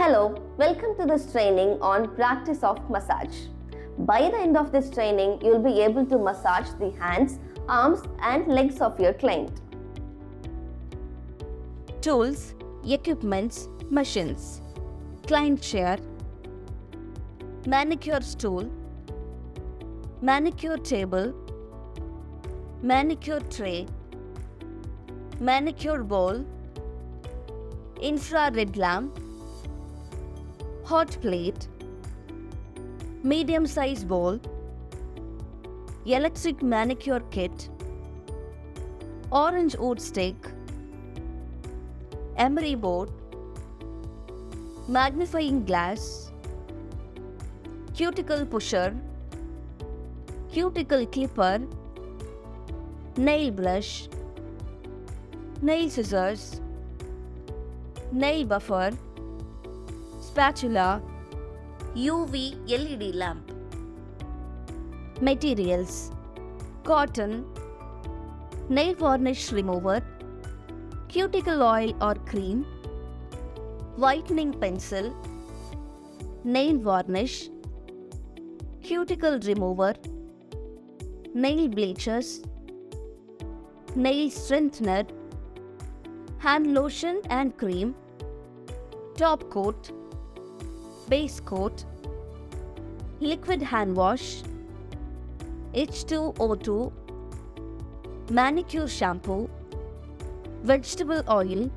Hello, welcome to this training on practice of massage. By the end of this training, you will be able to massage the hands, arms and legs of your client. Tools, equipments, machines, client chair, manicure stool, manicure table, manicure tray, manicure bowl, infrared lamp, hot plate, medium size bowl, electric manicure kit, orange wood stick, emery board, magnifying glass, cuticle pusher, cuticle clipper, nail brush, nail scissors, nail buffer, spatula, UV LED lamp. Materials: cotton, nail varnish remover, cuticle oil or cream, whitening pencil, nail varnish, cuticle remover, nail bleachers, nail strengthener, hand lotion and cream, top coat, base coat, liquid hand wash, H2O2, manicure shampoo, vegetable oil,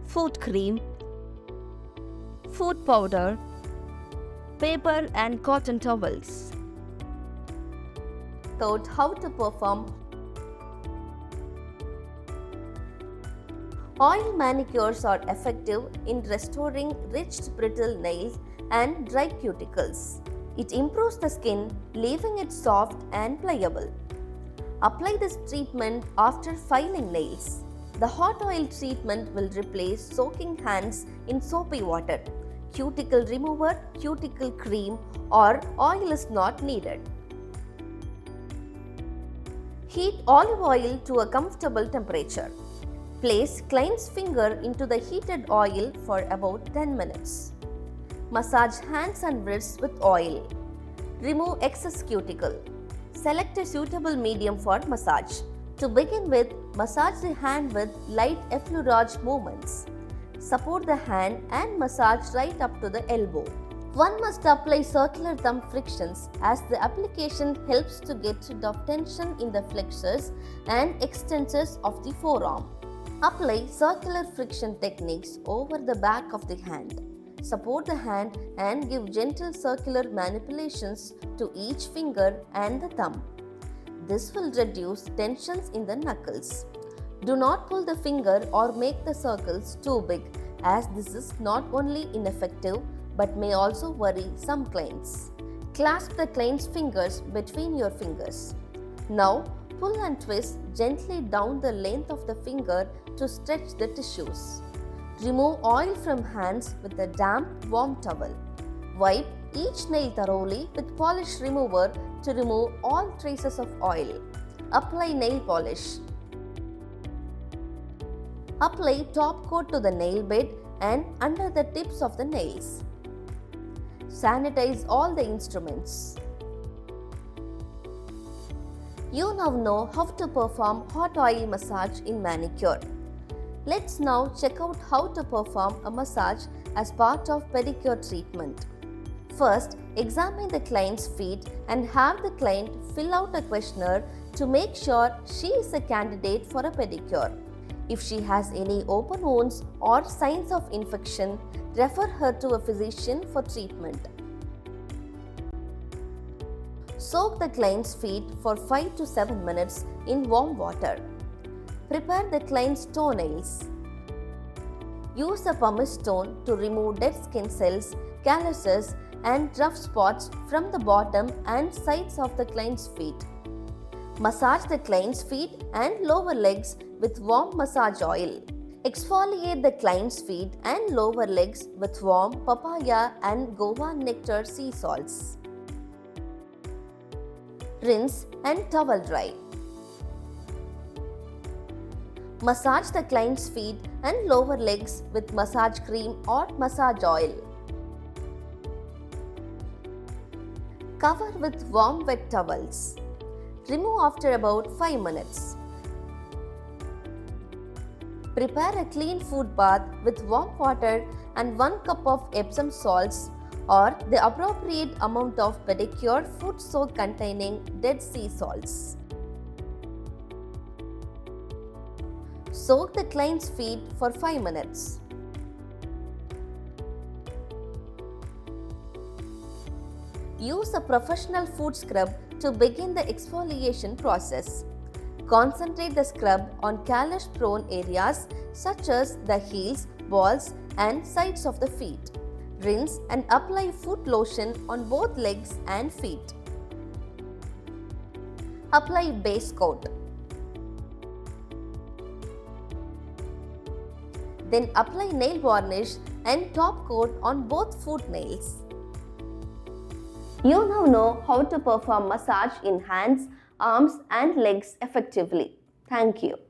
foot cream, foot powder, paper and cotton towels. Third, how to perform oil manicures are effective in restoring rich brittle nails and dry cuticles. It improves the skin, leaving it soft and pliable. Apply this treatment after filing nails. The hot oil treatment will replace soaking hands in soapy water. Cuticle remover, cuticle cream or oil is not needed. Heat olive oil to a comfortable temperature. Place client's finger into the heated oil for about 10 minutes. Massage hands and wrists with oil. Remove excess cuticle. Select a suitable medium for massage. To begin with, massage the hand with light effleurage movements. Support the hand and massage right up to the elbow. One must apply circular thumb frictions as the application helps to get rid of tension in the flexors and extensors of the forearm. Apply circular friction techniques over the back of the hand. Support the hand and give gentle circular manipulations to each finger and the thumb. This will reduce tensions in the knuckles. Do not pull the finger or make the circles too big, as this is not only ineffective but may also worry some clients. Clasp the client's fingers between your fingers. Now, pull and twist gently down the length of the finger to stretch the tissues. Remove oil from hands with a damp, warm towel. Wipe each nail thoroughly with polish remover to remove all traces of oil. Apply nail polish. Apply top coat to the nail bed and under the tips of the nails. Sanitize all the instruments. You now know how to perform hot oil massage in manicure. Let's now check out how to perform a massage as part of pedicure treatment. First, examine the client's feet and have the client fill out a questionnaire to make sure she is a candidate for a pedicure. If she has any open wounds or signs of infection, refer her to a physician for treatment. Soak the client's feet for 5 to 7 minutes in warm water. Prepare the client's toenails. Use a pumice stone to remove dead skin cells, calluses, and rough spots from the bottom and sides of the client's feet. Massage the client's feet and lower legs with warm massage oil. Exfoliate the client's feet and lower legs with warm papaya and guava nectar sea salts. Rinse and towel dry. Massage the client's feet and lower legs with massage cream or massage oil. Cover with warm wet towels. Remove after about 5 minutes. Prepare a clean foot bath with warm water and 1 cup of Epsom salts or the appropriate amount of pedicure foot soak containing Dead Sea salts. Soak the client's feet for 5 minutes. Use a professional foot scrub to begin the exfoliation process. Concentrate the scrub on callus-prone areas such as the heels, balls, and sides of the feet. Rinse and apply foot lotion on both legs and feet. Apply base coat. Then apply nail varnish and top coat on both foot nails. You now know how to perform massage in hands, arms and legs effectively. Thank you.